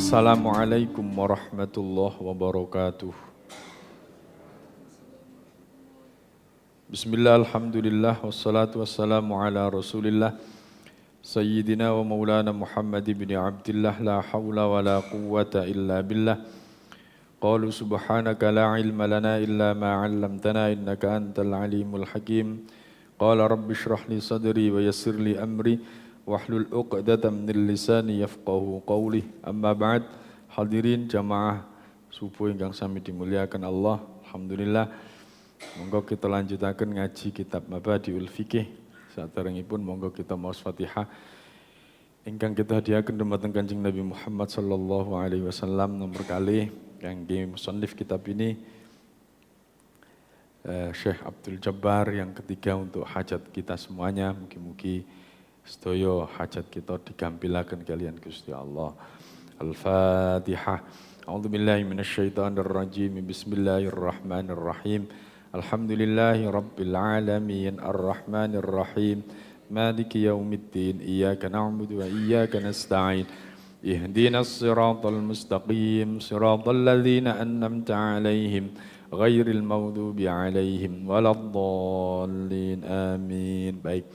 Assalamualaikum warahmatullahi wabarakatuh. Bismillah, alhamdulillah, wassalatu wassalamu ala rasulillah Sayyidina wa maulana Muhammad ibn Abdillah, la hawla wa la quwwata illa billah. Qalu subhanaka la ilma lana illa ma 'allamtana innaka antal alimul hakim. Qala rabbi shrah li sadri wa yassir li amri wahlul 'uqdatam min lisani yafqahu qawli. Amma ba'd. Hadirin jamaah subuh ingkang sami dimuliakan Allah. Alhamdulillah. Monggo kita lanjutaken ngaji kitab Mabadiul Fiqih. Saderengipun monggo kita maos Fatihah ingkang kita hadiahaken dumateng Kanjeng Nabi Muhammad sallallahu alaihi wasallam nomor kalih kangge musannif kitab ini Syekh Abdul Jabbar yang ketiga untuk hajat kita semuanya. Mugi-mugi sedaya hajat kita digampilaken kalian Gusti Allah. Al-Fatihah. A'udzubillahi minasyaitonir rajim. Bismillahirrahmanirrahim. Alhamdulillahi rabbil alamin arrahmanir rahim. Maliki yaumiddin. Iyyaka na'budu wa iyyaka nasta'in. Ihdinas siratal mustaqim. Siratal ladzina an'amta 'alaihim ghairil maghdubi 'alaihim waladdallin. Amin. Baik.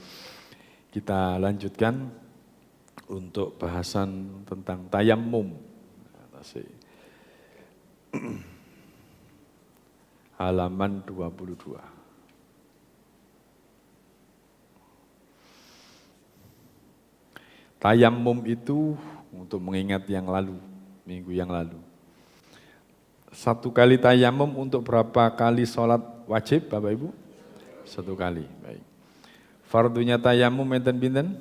Kita lanjutkan untuk bahasan tentang tayammum. Halaman 22. Tayammum itu untuk mengingat yang lalu, minggu yang lalu. Satu kali tayammum untuk berapa kali sholat wajib, Bapak Ibu? Satu kali, baik. Fardunya tayammum enten pinten?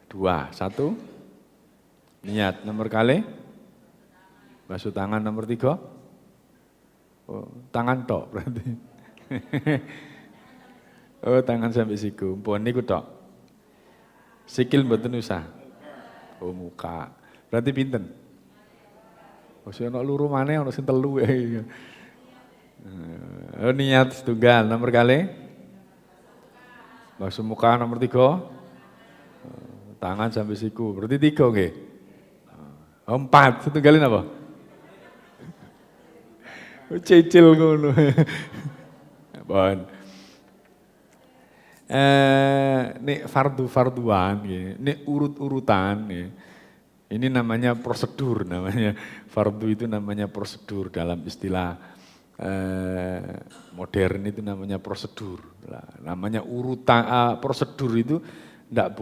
2. 1 niat. Nomor kali basuh tangan. Nomor 3 tangan tok berarti. Tangan sampai siku. Mpun niku tok. Sikil mboten usah. Muka. Berarti pinten? Wis ana loro maneh ana sing telu. Niat setunggal. Nomor kali basuh muka. Nomor 3 tangan sampai siku, berarti 3 nggih. 4, setunggalin apa? Cicil ngono. Bon. Nek fardu-farduan nggih, nek urut-urutan nggih. Ini namanya prosedur namanya. Fardu itu namanya prosedur dalam istilah modern itu namanya prosedur. Namanya urutan prosedur itu tidak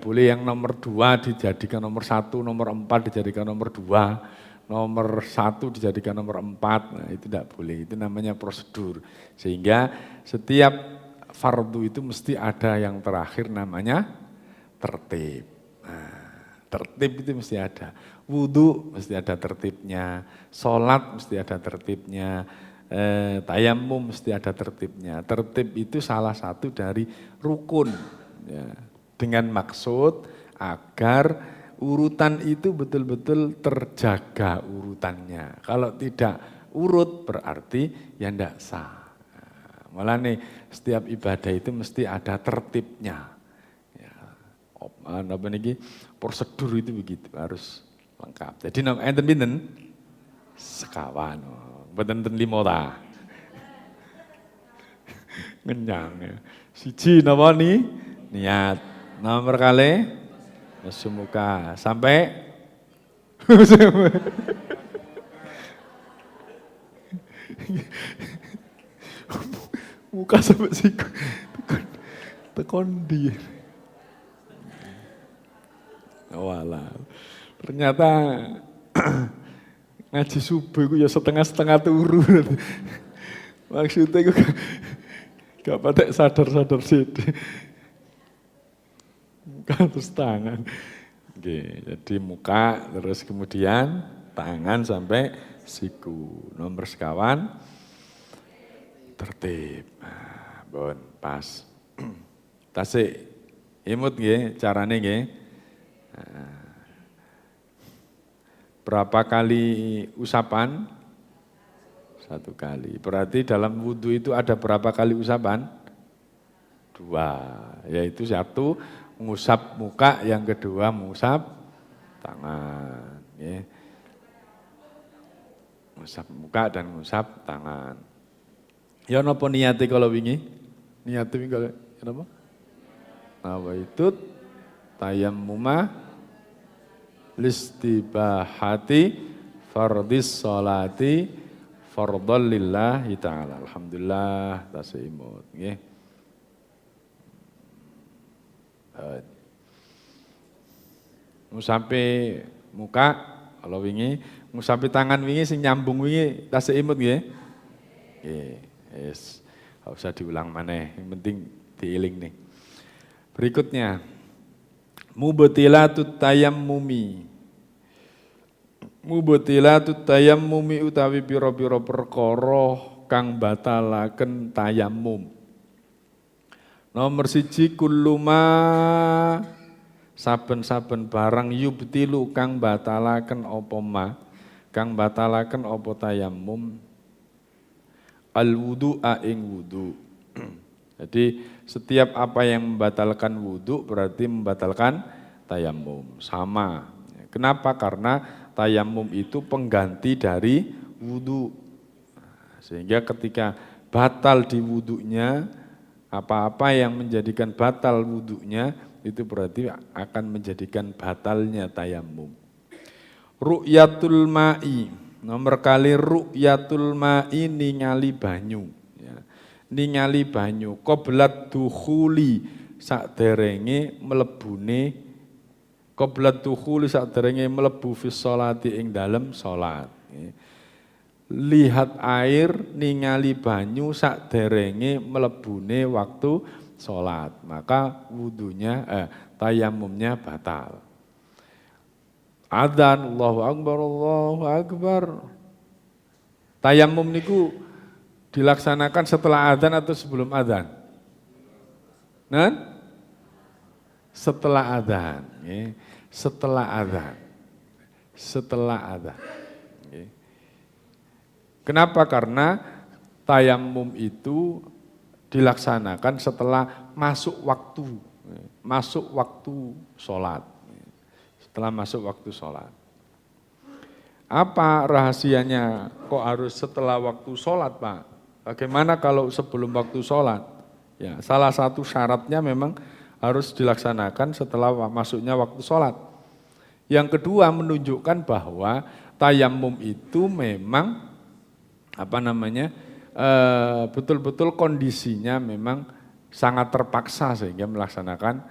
boleh yang nomor 2 dijadikan nomor 1, nomor 4 dijadikan nomor 2, nomor 1 dijadikan nomor 4. Nah, itu tidak boleh. Itu namanya prosedur. Sehingga setiap fardu itu mesti ada yang terakhir namanya tertib. Nah, tertib itu mesti ada. Wudu mesti ada tertibnya, sholat mesti ada tertibnya, tayammum mesti ada tertibnya. Tertib itu salah satu dari rukun, ya, dengan maksud agar urutan itu betul-betul terjaga urutannya. Kalau tidak urut berarti ya tidak sah. Malah nih setiap ibadah itu mesti ada tertibnya. Ya, apa nih prosedur itu begitu harus lengkap. Jadi enten pinten? Sekawan. Mboten 5 ta. Ngenyang ya. Siji napa ni? Niat. Nomor kali basuh muka sampai muka sampai siku. Tekon di. Walah. Ternyata ngaji subuh itu ya setengah-setengah turu. Maksudnya itu gak pada sadar-sadar sih. Muka terus tangan. Oke, jadi muka terus kemudian tangan sampai siku. Nomor sekawan tertib. Nah, bon, pas. Tasik imut nggih carane nggih. Nah, berapa kali usapan? 1 kali. Berarti dalam wudhu itu ada berapa kali usapan? 2. Yaitu 1 mengusap muka, yang kedua mengusap tangan. Ya. Ngusap muka dan ngusap tangan. Ya napa niate kalau wingi? Niate wingi kalau napa? Nawaitu tayammuma listibahati fardis sholati fardhal lillahi ta'ala. Alhamdulillah tasih imut nggih. Ngusapi muka kalau wingi, ngusapi tangan wingi sing nyambung wingi tasih imut nggih. Nggih, wis enggak usah diulang maneh, yang penting diiling nih. Berikutnya mubtilatut tayammumi. Mubtilatut tayammumi utawi pira-pira perkara kang batalaken tayammum. Nomor 1 kulluma saben-saben barang yubtilu kang batalaken apa ma, kang batalaken apa tayammum al wudu'a ing wudu. Jadi setiap apa yang membatalkan wudu berarti membatalkan tayammum. Sama. Kenapa? Karena tayammum itu pengganti dari wudu. Sehingga ketika batal di wudunya, apa-apa yang menjadikan batal wudunya itu berarti akan menjadikan batalnya tayammum. Ru'yatul ma'i. Nomor kali ru'yatul ma'i ningali banyu. Ningali banyu qoblat dukhuli sakderenge mlebune qoblat dukhuli sakderenge mlebu fi sholati ing dalem salat. Lihat air ningali banyu sakderenge mlebune waktu salat, maka wudunya tayammumnya batal. Adzan Allahu akbar Allahu akbar. Tayammum niku dilaksanakan setelah adzan atau sebelum adzan? Nah, setelah adzan, ya. Setelah adzan, setelah adzan. Ya. Kenapa? Karena tayammum itu dilaksanakan setelah masuk waktu sholat, setelah masuk waktu sholat. Apa rahasianya kok harus setelah waktu sholat, Pak? Bagaimana kalau sebelum waktu sholat? Ya, salah satu syaratnya memang harus dilaksanakan setelah masuknya waktu sholat. Yang kedua menunjukkan bahwa tayammum itu memang betul-betul kondisinya memang sangat terpaksa sehingga melaksanakan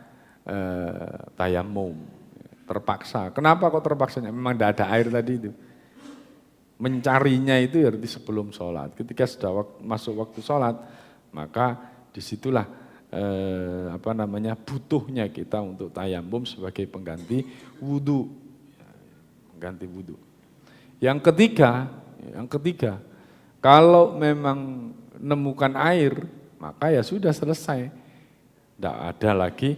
tayammum. Terpaksa. Kenapa kok terpaksanya? Memang tidak ada air tadi itu. Mencarinya itu berarti sebelum sholat. Ketika sudah masuk waktu sholat, maka disitulah butuhnya kita untuk tayammum sebagai pengganti wudu. Pengganti wudu. Yang ketiga, kalau memang menemukan air, maka ya sudah selesai. Tidak ada lagi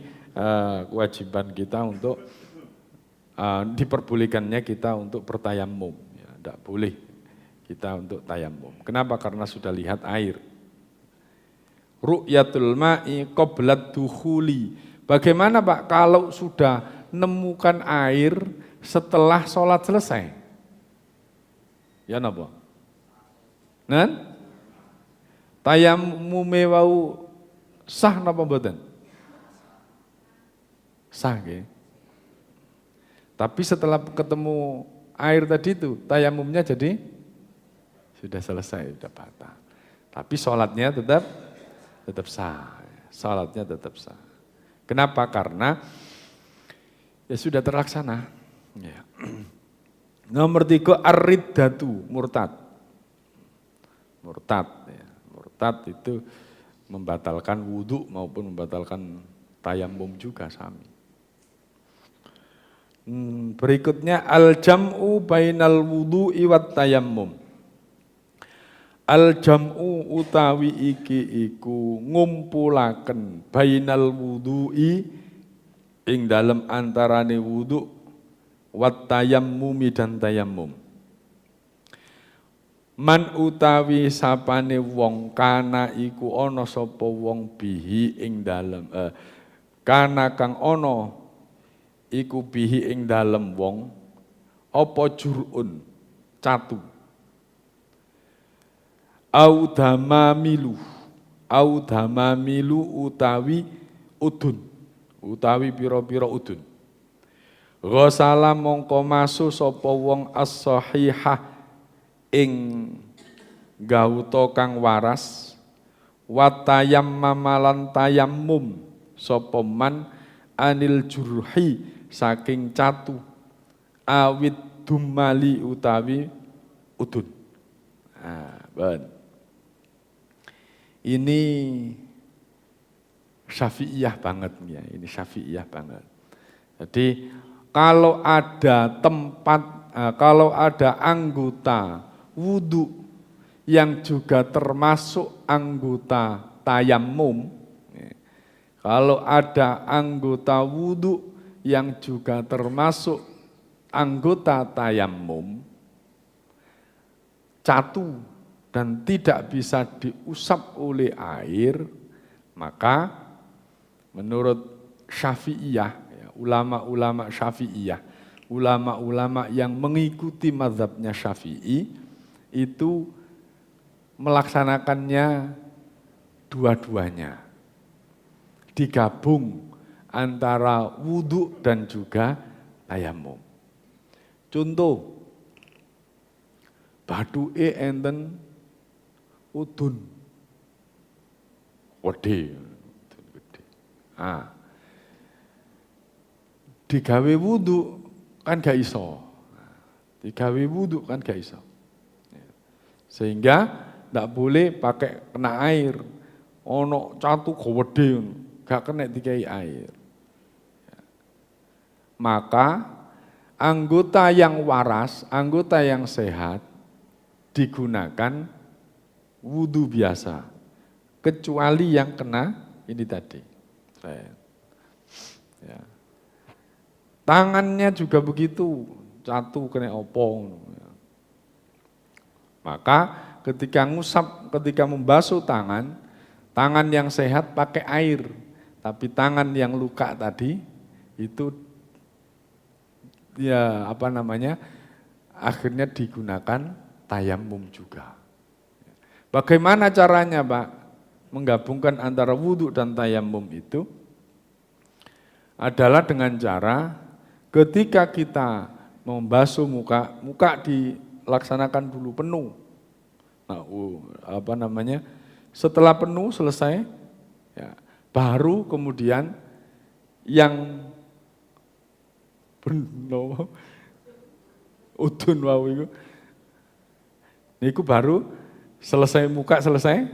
kewajiban kita untuk diperbolehkannya kita untuk bertayammum. Tidak boleh kita untuk tayammum. Kenapa? Karena sudah lihat air. Ru'yatul ma'i qoblat dukhuli. Bagaimana Pak kalau sudah nemukan air setelah sholat selesai? Ya napa? Nah, tayammume wau sah napa mboten? Sah nggih. Tapi setelah ketemu air tadi itu, tayammumnya jadi sudah selesai, sudah batal. Tapi sholatnya tetap sah. Sholatnya tetap sah. Kenapa? Karena ya sudah terlaksana. Ya. Nomor 3, ar-riddatu, murtad. Murtad, ya. Murtad itu membatalkan wudu maupun membatalkan tayammum juga sami. Berikutnya al-jam'u bainal wudu'i wat tayammum. Al-jam'u utawi iki iku ngumpulaken bainal wudu'i ing dalem antarane wudu wat tayammumi dan tayammum. Man utawi sapane wong kana iku ana sapa wong bihi ing dalem kana kang ana iku bihi ing dalem wong apa jurun catu au damamilu utawi udun utawi pira-pira udun ghasala mongko masu sapa wong as-sahihah ing gauta kang waras watayammamalan tayammum sapa man anil jurhi saking catu awit dumali utawi udun. Ini syafi'iyah banget ya, ini syafi'iyah banget. Jadi kalau ada kalau ada anggota wudu yang juga termasuk anggota tayammum, kalau ada anggota wudu yang juga termasuk anggota tayammum, catu dan tidak bisa diusap oleh air, maka menurut Syafi'iyah, ya, ulama-ulama Syafi'iyah, ulama-ulama yang mengikuti mazhabnya Syafi'i, itu melaksanakannya dua-duanya. Digabung antara wudu dan juga tayammum. Contoh, bathuke enten udun gede. Digawe wudu kan gak iso. Digawe wudu kan gak iso. Sehingga ndak boleh pakai kena air. Ono catu gede, gak kena dikai air. Maka anggota yang waras, anggota yang sehat digunakan wudu biasa, kecuali yang kena ini tadi. Ya. Tangannya juga begitu, catu kena opong. Maka ketika ngusap, ketika membasuh tangan yang sehat pakai air, tapi tangan yang luka tadi itu ya akhirnya digunakan tayammum juga. Bagaimana caranya, Pak? Menggabungkan antara wudhu dan tayammum itu adalah dengan cara ketika kita membasuh muka dilaksanakan dulu penuh. Nah, setelah penuh selesai, ya, baru kemudian yang udun wau itu, niku baru selesai muka selesai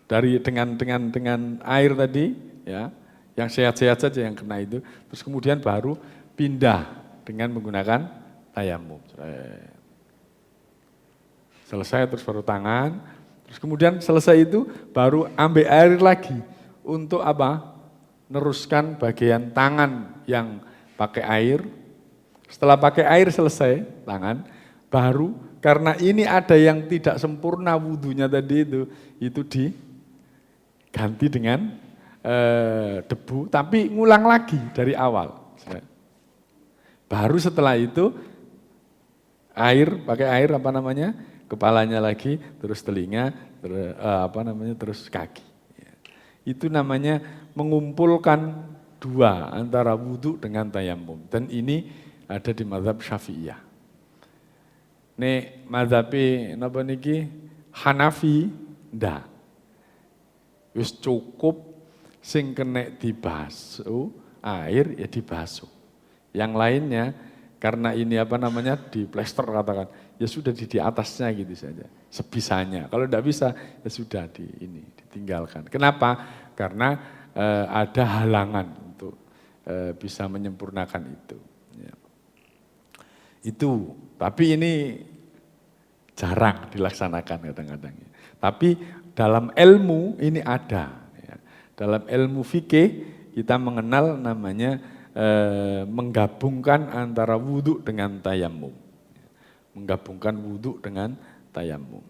dari dengan air tadi, ya, yang sehat-sehat saja yang kena itu, terus kemudian baru pindah dengan menggunakan tayammum. Selesai terus baru tangan, terus kemudian selesai itu baru ambil air lagi untuk apa? Neruskan bagian tangan yang pakai air. Setelah pakai air selesai tangan, baru karena ini ada yang tidak sempurna wudhunya tadi itu diganti dengan debu, tapi ngulang lagi dari awal. Baru setelah itu pakai air kepalanya lagi, terus telinga, terus kaki. Itu namanya mengumpulkan dua antara wudhu dengan tayammum. Dan ini ada di mazhab Syafi'iyah. Nek mazhabe napa niki Hanafi ndak. Wis cukup sing kena dibasuh air ya dibasuh. Yang lainnya karena ini di plester katakan, ya sudah di atasnya gitu saja, sebisanya. Kalau tidak bisa ya sudah ditinggalkan. Kenapa? Karena ada halangan untuk bisa menyempurnakan itu. Ya. Itu, tapi ini jarang dilaksanakan kadang-kadang. Tapi dalam ilmu ini ada. Ya. Dalam ilmu fikih kita mengenal namanya menggabungkan antara wudhu dengan tayammum. Menggabungkan wudhu dengan tayammum.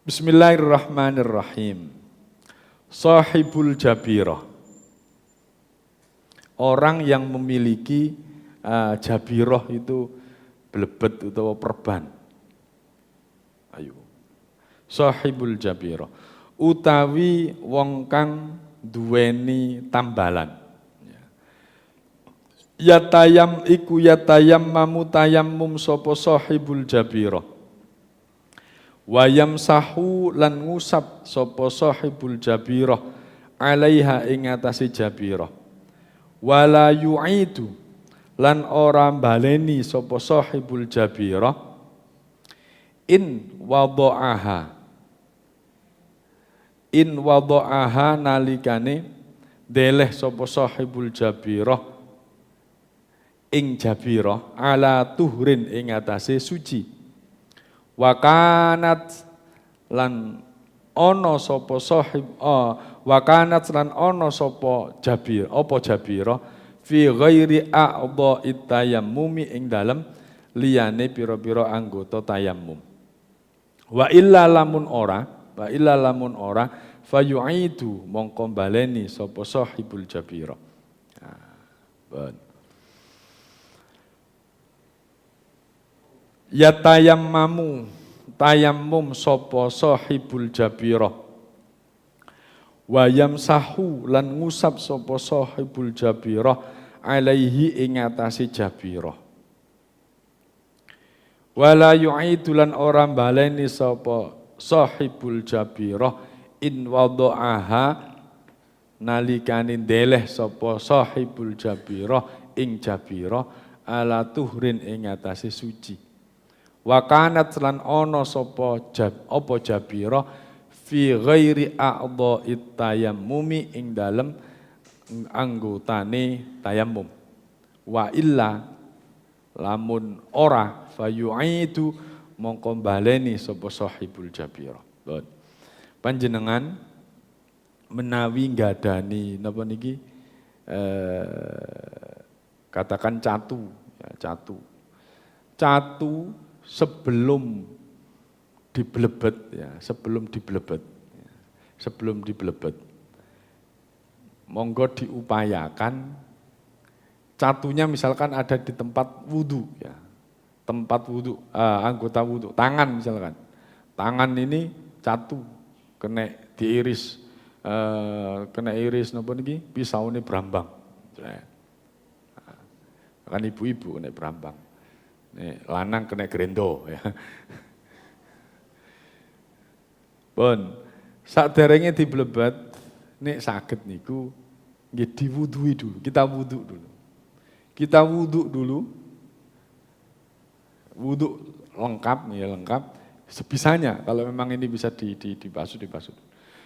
Bismillahirrahmanirrahim. Sahibul jabirah. orang yang memiliki jabiroh itu blebet utawa perban. Ayo. Sahibul jabiroh utawi wong kang duweni tambalan. Yatayam iku yatayam mamu tayammum sapa sahibul jabiroh. Wayam sahu lan ngusap sapa sahibul jabiroh alaiha ing atase jabiroh. Wala yu'idu lan ora baleni sapa sahibul jabiroh in wada'aha nalikane deleh sapa sahibul jabiroh ing jabiroh ala tuhrin ing atase suci. Wakanat lan ana sapa wakanat lan ana sapa jabiroh fi ghairi a'dha'it tayammumi ing dalem liyane pira-pira anggota tayammum. Wa illa lamun ora fayu'idu mongko baleni sapa sahibul jabiroh. Ya tayammum sapa sahibul jabiroh. Wayam sahu lan ngusap sapa sahibul jabiroh alaihi ing atase jabiroh. Wala yu'idu lan ora baleni sapa sahibul jabiroh in wada'aha nalikane ndeleh sapa sahibul jabiroh ing jabiroh ala tuhrin ing atase suci. Wakanat lan ana sapa jabiroh fi ghairi a'dha'it tayammumi ing dalem anggotane tayammum. Wa illa lamun ora fayu'idu mongko baleni sapa sahibul jabiroh. Panjenengan menawi nggadani napa niki katakan catu ya, catu sebelum diblebet ya, sebelum diblebet monggo diupayakan catunya misalkan ada di tempat wudu ya, anggota wudu, tangan misalkan, tangan ini catu kena diiris napa niki pisaune brambang kan ibu-ibu kena brambang. Nih, lanang kena grendo ya. Pun saderenge diblebet nek saged niku nggih diwudhui dulu. Kita wudhu dulu. Wudhu lengkap ya, lengkap sebisanya kalau memang ini bisa dibasuh.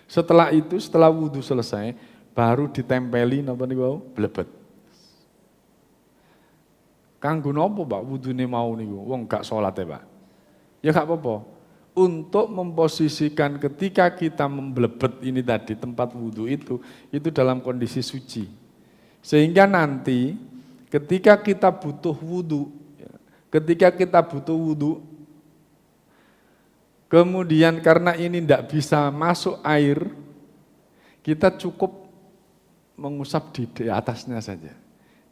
Setelah itu, setelah wudhu selesai baru ditempeli napa niku blebet. Kanggo napa Pak wudune mau niku? Wong gak salat ya Pak. Ya gak apa-apa. Untuk memposisikan ketika kita memblebet ini tadi tempat wudhu itu dalam kondisi suci. Sehingga nanti ketika kita butuh wudhu, kemudian karena ini tidak bisa masuk air, kita cukup mengusap di atasnya saja.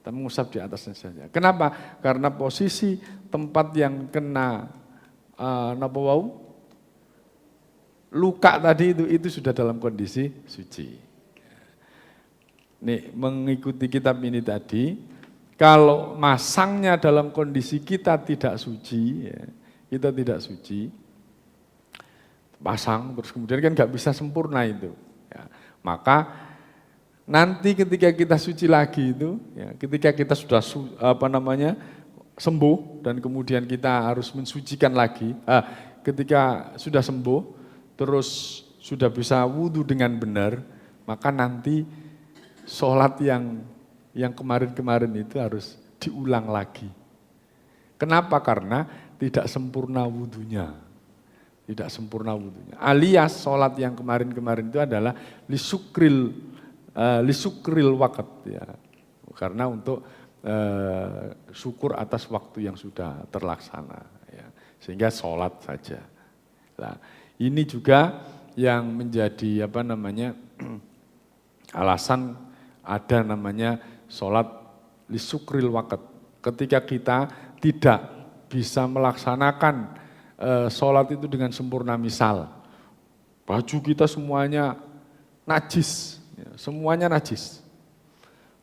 Kita mengusap di atasnya saja. Kenapa? Karena posisi tempat yang kena luka tadi itu sudah dalam kondisi suci. Nih, mengikuti kitab ini tadi, kalau masangnya dalam kondisi kita tidak suci, pasang terus kemudian kan nggak bisa sempurna itu. Ya, maka nanti ketika kita suci lagi itu, ya, ketika kita sudah sembuh dan kemudian kita harus mensucikan lagi, ketika sudah sembuh, terus sudah bisa wudhu dengan benar, maka nanti sholat yang kemarin-kemarin itu harus diulang lagi. Kenapa? Karena tidak sempurna wudhunya. Alias sholat yang kemarin-kemarin itu adalah lisukril waqt ya. Karena untuk syukur atas waktu yang sudah terlaksana ya. Sehingga sholat saja. Nah, ini juga yang menjadi alasan ada namanya sholat lisukril waqt. Ketika kita tidak bisa melaksanakan sholat itu dengan sempurna, misal baju kita semuanya najis, semuanya najis.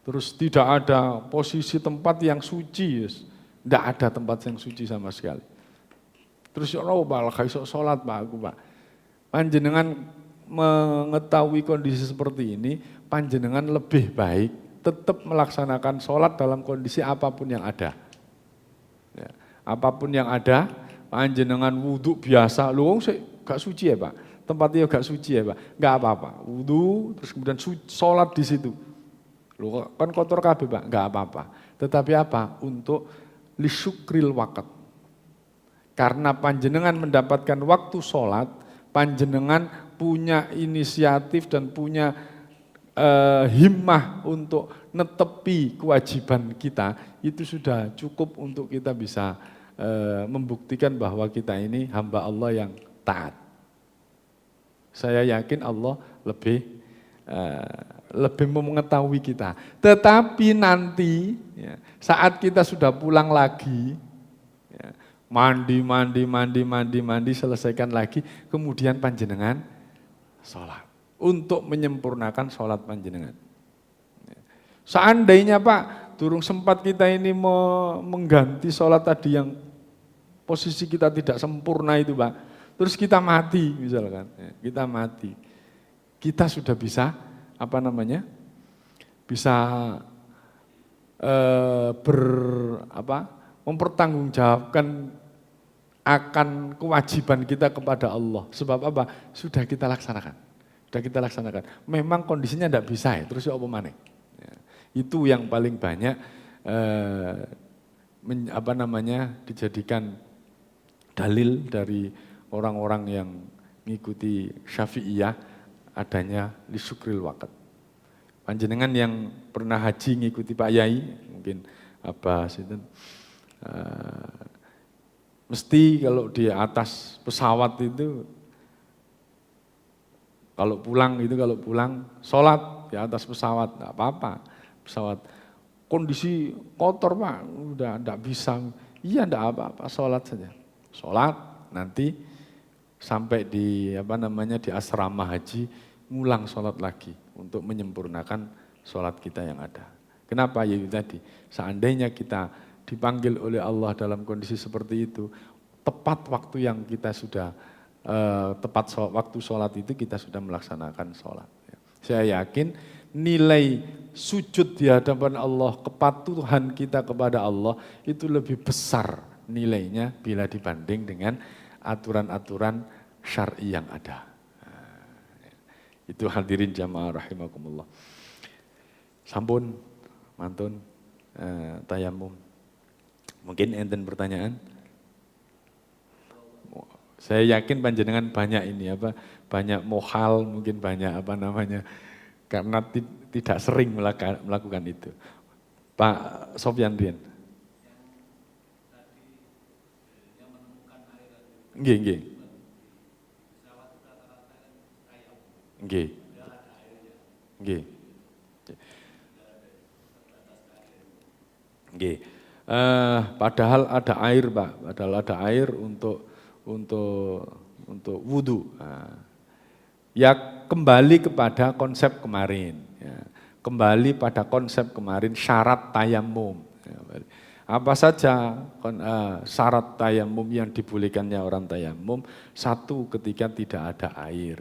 Terus tidak ada posisi tempat yang suci, tidak ada tempat yang suci sama sekali. Terus ya Allah, Pak, iso sholat Pak, aku Pak. Panjenengan mengetahui kondisi seperti ini, panjenengan lebih baik tetap melaksanakan sholat dalam kondisi apapun yang ada. Ya, apapun yang ada, panjenengan wudhu biasa, lu gak suci ya Pak, tempatnya gak suci ya Pak, gak apa-apa, wudhu terus kemudian sholat di situ. Lu kan kotor kabeh Pak, gak apa-apa. Tetapi apa? Untuk lisyukril waqt. Karena panjenengan mendapatkan waktu sholat, panjenengan punya inisiatif dan punya himmah untuk netepi kewajiban kita, itu sudah cukup untuk kita bisa membuktikan bahwa kita ini hamba Allah yang taat. Saya yakin Allah lebih mengetahui kita. Tetapi nanti ya, saat kita sudah pulang lagi, ya, mandi, selesaikan lagi, kemudian panjenengan sholat. Untuk menyempurnakan sholat panjenengan. Seandainya Pak, durung sempat kita ini mengganti sholat tadi yang posisi kita tidak sempurna itu Pak, terus kita mati misalkan, kita mati. Kita sudah bisa, bisa mempertanggungjawabkan akan kewajiban kita kepada Allah. Sebab apa? Sudah kita laksanakan. Memang kondisinya tidak bisa ya, terus ya apa maneh. Ya, itu yang paling banyak dijadikan dalil dari orang-orang yang mengikuti Syafi'iyah adanya lisukril waqt. Panjenengan yang pernah haji ngikuti Pak Yai, mungkin mesti kalau di atas pesawat itu kalau pulang sholat di atas pesawat, enggak apa-apa. Pesawat kondisi kotor Pak, udah enggak bisa. Iya enggak apa-apa, sholat saja. Sholat nanti sampai di di asrama haji, ngulang sholat lagi untuk menyempurnakan sholat kita yang ada. Kenapa? Ya itu tadi, seandainya kita dipanggil oleh Allah dalam kondisi seperti itu, tepat waktu yang kita sudah waktu sholat itu kita sudah melaksanakan sholat. Saya yakin nilai sujud di hadapan Allah, kepatuhan kita kepada Allah itu lebih besar nilainya bila dibanding dengan aturan-aturan syar'i yang ada. Itu hadirin jamaah rahimakumullah. Sampun, mantun, tayamum. Mungkin enten pertanyaan? Saya yakin panjenengan banyak banyak mohal, mungkin banyak karena tidak sering melakukan itu. Pak Sofyan Rian. Nggih. Padahal ada air Pak, untuk wudhu. Ya kembali kepada konsep kemarin. Ya. Kembali pada konsep kemarin syarat tayamum. Ya. Apa saja syarat tayamum yang dibolehkannya orang tayamum? Satu, ketika tidak ada air.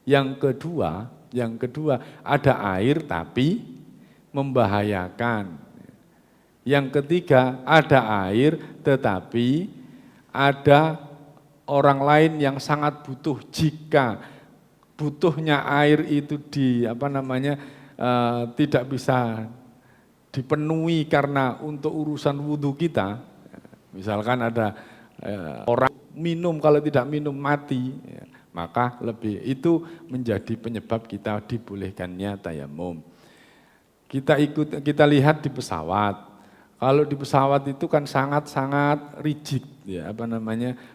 Yang kedua ada air tapi membahayakan. Yang ketiga ada air tetapi ada orang lain yang sangat butuh. Jika butuhnya air itu tidak bisa dipenuhi karena untuk urusan wudhu kita, misalkan ada orang minum, kalau tidak minum mati, maka itu menjadi penyebab kita dibolehkannya tayamum. Kita lihat di pesawat. Kalau di pesawat itu kan sangat-sangat rigid,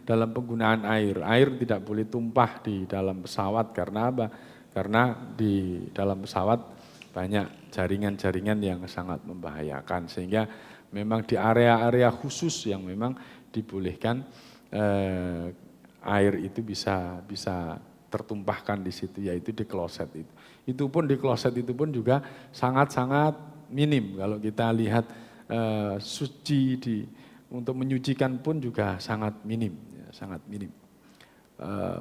dalam penggunaan air. Air tidak boleh tumpah di dalam pesawat karena apa? Karena di dalam pesawat banyak jaringan-jaringan yang sangat membahayakan, sehingga memang di area-area khusus yang memang dibolehkan air itu bisa tertumpahkan di situ, yaitu di kloset itu. Itu pun di kloset itu pun juga sangat-sangat minim. Kalau kita lihat suci untuk menyucikan pun juga sangat minim, ya, sangat minim.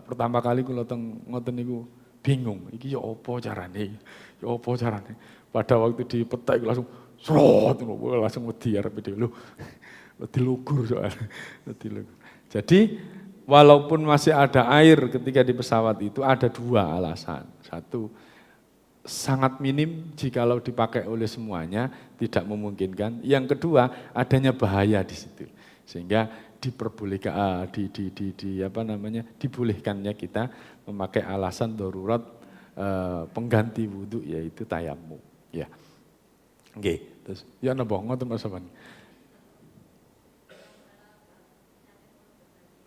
Pertama kali kula ngoten niku bingung, iki ya apa carane? Ya apa carane? Pada waktu dipetak langsung srot langsung wedi arep dhewe. Wedi lugur soalnya. Wedi lugur. Jadi walaupun masih ada air ketika di pesawat itu ada dua alasan. Satu, sangat minim jikalau dipakai oleh semuanya, tidak memungkinkan. Yang kedua, adanya bahaya di situ. Sehingga diperbolehkan dibolehkannya kita memakai alasan darurat pengganti wudhu, yaitu tayamum. Ya. Oke, terus ya napa ngoten Mas Sofan.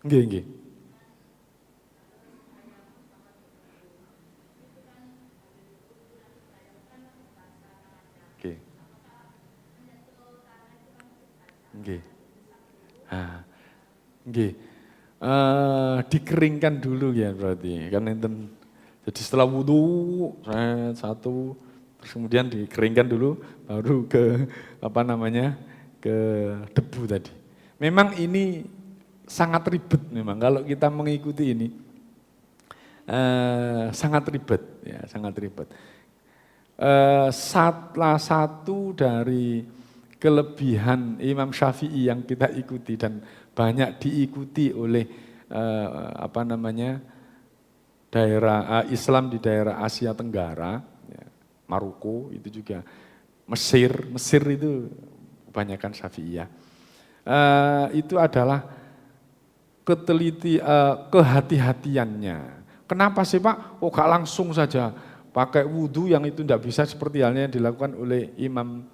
Nggih. Oke. Nggih. Nggih. Dikeringkan dulu ya berarti. Kan enten. Jadi setelah wudhu satu, terus kemudian dikeringkan dulu, baru ke ke debu tadi. Memang ini sangat ribet memang kalau kita mengikuti ini, sangat ribet ya, sangat ribet. Salah satu dari kelebihan Imam Syafi'i yang kita ikuti dan banyak diikuti oleh daerah Islam di daerah Asia Tenggara, ya, Maroko itu juga, Mesir itu kebanyakan Syafi'iyah. Itu adalah kehati-hatiannya. Kenapa sih Pak? Oh gak langsung saja pakai wudhu yang itu tidak bisa seperti halnya yang dilakukan oleh Imam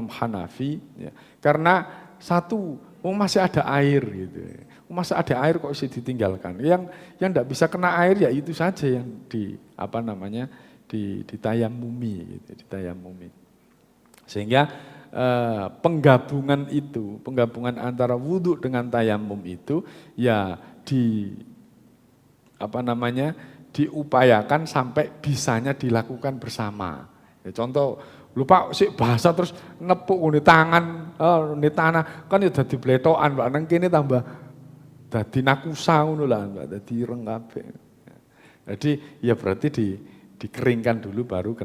Hanafi. Ya. Karena satu, masih ada air gitu. Masih ada air kok bisa ditinggalkan. Yang tidak bisa kena air ya itu saja yang ditayamumi gitu, ditayamumi. Sehingga penggabungan antara wudhu dengan tayamum itu ya diupayakan sampai bisanya dilakukan bersama. Ya, contoh, lupa sih bahasa terus nepuk di tangan, di tanah kan ya dadi bletokan, Pak nang kene tambah dadi nakusa ngono lah, Mbak, dadi ireng kabeh. Jadi ya berarti dikeringkan dulu baru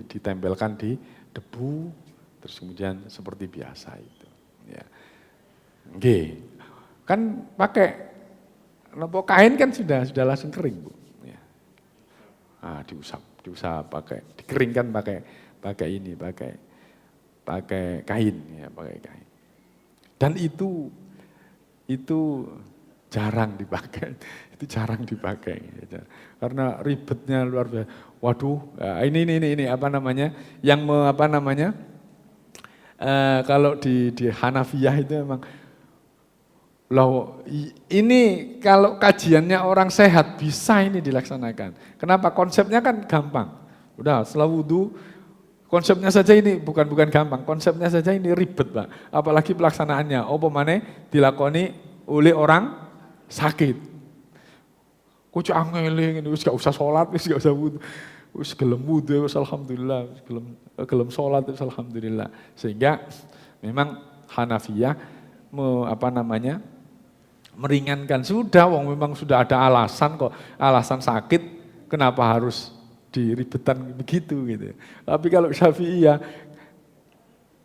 ditempelkan di debu, terus kemudian seperti biasa itu. Ya. Oke. Kan pakai kain kan sudah langsung kering, Bu. Ya. Diusap dikeringkan pakai kain, ya, pakai kain. Dan itu jarang dipakai. Itu jarang dipakai. Ya. Karena ribetnya luar biasa. Waduh, ini yang kalau di Hanafiyah itu memang loh, ini kalau kajiannya orang sehat bisa ini dilaksanakan. Kenapa? Konsepnya kan gampang. Udah setelah wudhu, konsepnya saja ini bukan gampang, konsepnya saja ini ribet Pak. Apalagi pelaksanaannya, apa maneh dilakoni oleh orang sakit. Kucu angele ngene wis gak usah salat, wis gak usah wudu. Wis gelem wudu wis alhamdulillah, gelem salat wis alhamdulillah. Sehingga memang Hanafiyah meringankan, sudah wong memang sudah ada alasan kok, alasan sakit kenapa harus diribetan begitu gitu. Tapi kalau Syafi'iyah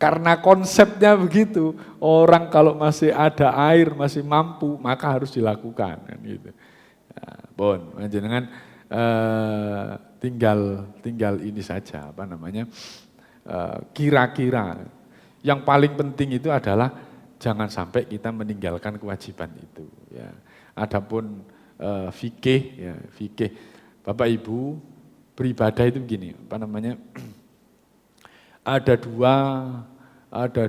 karena konsepnya begitu, orang kalau masih ada air, masih mampu, maka harus dilakukan kan gitu. Bon, jenengan tinggal ini saja kira-kira yang paling penting itu adalah jangan sampai kita meninggalkan kewajiban itu. Ya. Adapun fikih, Bapak Ibu beribadah itu begini, ada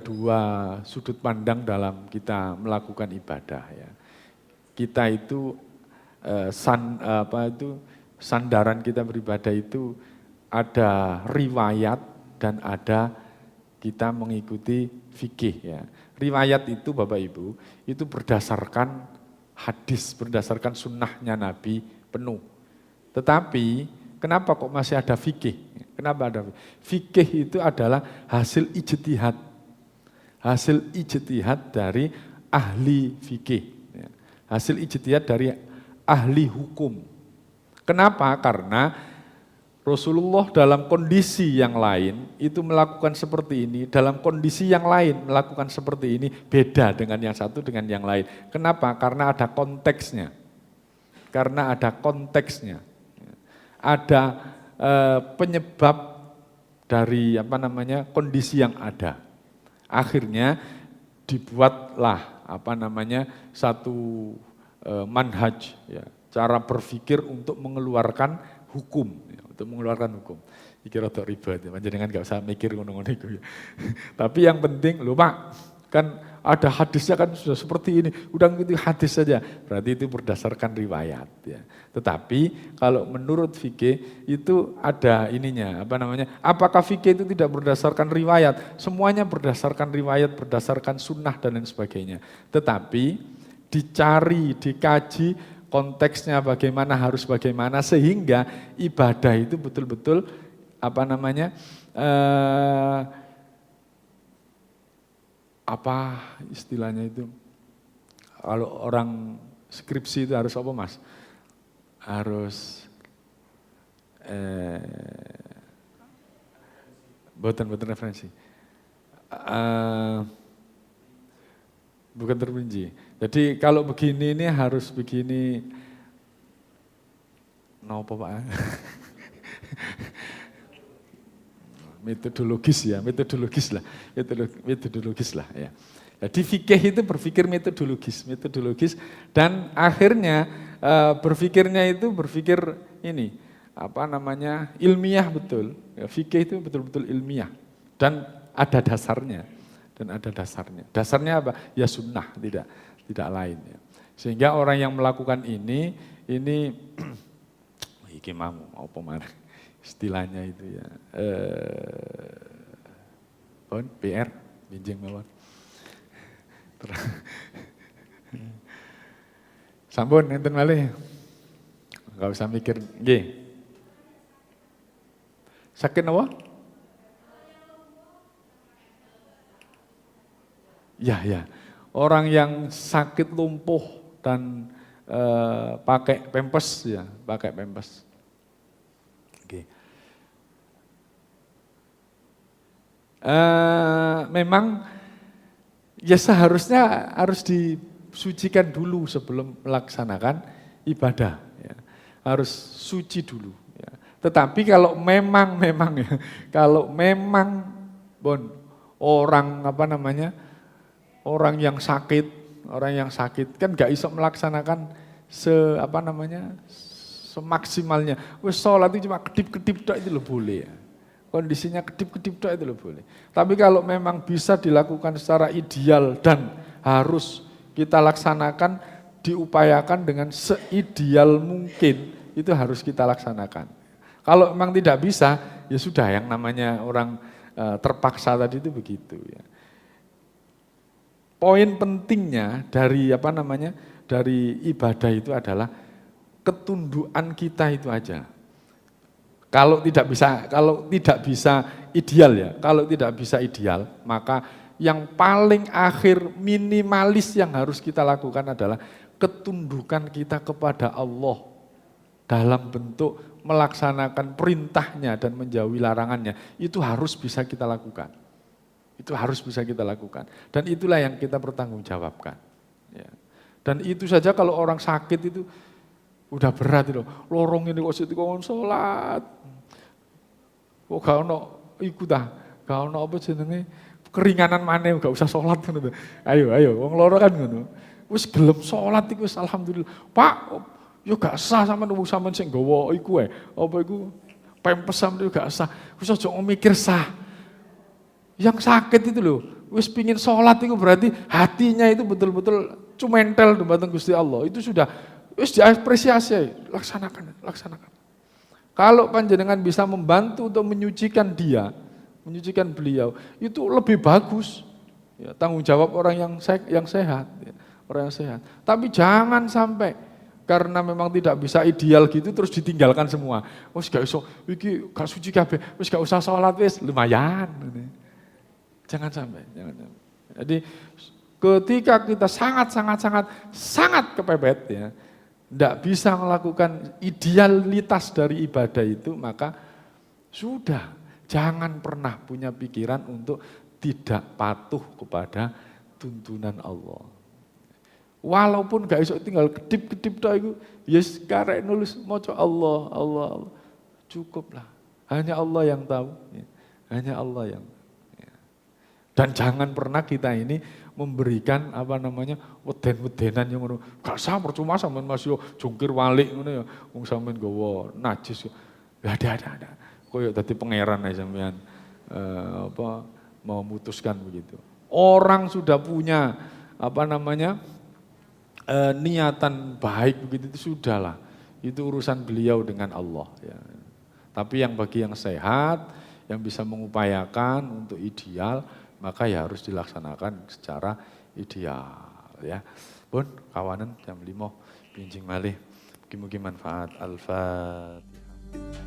dua sudut pandang dalam kita melakukan ibadah. Ya. Kita itu sandaran kita beribadah itu ada riwayat dan ada kita mengikuti fikih ya. Riwayat itu Bapak Ibu, itu berdasarkan hadis, berdasarkan sunnahnya Nabi penuh. Tetapi kenapa kok masih ada fikih? Kenapa ada fikih? Fikih itu adalah hasil ijtihad. Hasil ijtihad dari ahli fikih. Ya. Hasil ijtihad dari ahli hukum. Kenapa? Karena Rasulullah dalam kondisi yang lain itu melakukan seperti ini, dalam kondisi yang lain melakukan seperti ini, beda dengan yang satu dengan yang lain. Kenapa? Karena ada konteksnya. Karena ada konteksnya. Ada penyebab dari kondisi yang ada. Akhirnya dibuatlah satu manhaj, ya, cara berpikir untuk mengeluarkan hukum. Untuk mengeluarkan hukum. Iki rada ribet ya, panjenengan enggak usah mikir ngono-ngono iku ya. Tapi yang penting lho Pak, kan ada hadisnya kan sudah seperti ini, udah ngikuti hadis saja. Berarti itu berdasarkan riwayat ya. Tetapi kalau menurut fikih itu ada ininya, apakah fikih itu tidak berdasarkan riwayat? Semuanya berdasarkan riwayat, berdasarkan sunnah dan lain sebagainya. Tetapi dicari, dikaji konteksnya bagaimana, harus bagaimana, sehingga ibadah itu betul-betul istilahnya itu, kalau orang skripsi itu harus apa Mas? Harus bukan referensi, bukan terperinci. Jadi kalau begini ini harus begini, apa Pak? Metodologis lah ya. Jadi fikih itu berpikir metodologis dan akhirnya berpikir ini ilmiah betul. Ya, fikih itu betul-betul ilmiah dan ada dasarnya. Dasarnya apa? Ya sunnah, tidak lain ya. Sehingga orang yang melakukan ini iki mau apa mana istilahnya itu ya. PR minjeng mawon. Sampun enten malih. Enggak usah mikir nggih. Sakit napa? Ya. Orang yang sakit lumpuh dan pakai pempes ya, Oke. Memang ya seharusnya harus disucikan dulu sebelum melaksanakan ibadah. Ya. Harus suci dulu. Ya. Tetapi kalau memang orang yang sakit kan nggak bisa melaksanakan semaksimalnya. Wes sholat itu cuma kedip-kedip tok itu loh boleh ya. Kondisinya kedip-kedip tok itu loh boleh. Tapi kalau memang bisa dilakukan secara ideal dan harus kita laksanakan, diupayakan dengan seideal mungkin, itu harus kita laksanakan. Kalau memang tidak bisa, ya sudah, yang namanya orang terpaksa tadi itu begitu ya. Poin pentingnya dari dari ibadah itu adalah ketundukan kita itu aja. Kalau tidak bisa ideal, maka yang paling akhir minimalis yang harus kita lakukan adalah ketundukan kita kepada Allah dalam bentuk melaksanakan perintahnya dan menjauhi larangannya. Itu harus bisa kita lakukan. Dan itulah yang kita pertanggungjawabkan. Ya. Dan itu saja kalau orang sakit itu udah berat itu. Lorong ini kok situ kok sholat. Kok gak ono iku tah, gak ono apa jenenge keringanan maneh gak usah sholat ngono. Ayo wong loro kan ngono. Wis gelem sholat iku wis alhamdulillah. Pak, yo gak sah sampean sing nggawa iku apa iku pempes sampean gak sah. Wis aja mikir sah. Yang sakit itu loh, wis pingin sholat itu berarti hatinya itu betul-betul cumentel dumateng Gusti Allah. Itu sudah wis diapresiasi, laksanakan. Kalau panjenengan bisa membantu untuk menyucikan dia, menyucikan beliau, itu lebih bagus. Ya, tanggung jawab orang yang sehat, ya, orang yang sehat. Tapi jangan sampai karena memang tidak bisa ideal gitu terus ditinggalkan semua. Wes gak iso, iki gak suci kabeh, wes gak usah sholat wes lumayan. Jangan sampai, jangan sampai. Jadi ketika kita sangat kepepet ya, tidak bisa melakukan idealitas dari ibadah itu, maka sudah jangan pernah punya pikiran untuk tidak patuh kepada tuntunan Allah. Walaupun gak iso tinggal kedip-kedip tok iku, yes karek nulis maca Allah, Allah, Allah. Cukuplah. Hanya Allah yang tahu. Ya. Hanya Allah yang. Ya. Dan jangan pernah kita ini memberikan weden-wedenan yang ngono. Gak sah percuma sampean masih jungkir walik ngono ya. Wong sampean nggawa najis. Ya ada. Koyo dadi pangeran ae sampean memutuskan begitu. Orang sudah punya niatan baik begitu itu sudahlah. Itu urusan beliau dengan Allah ya. Tapi yang bagi yang sehat, yang bisa mengupayakan untuk ideal, maka ya harus dilaksanakan secara ideal ya. Pun kawanan jam 5 pinjing malih. Mugi-mugi manfaat. Al-Fatihah.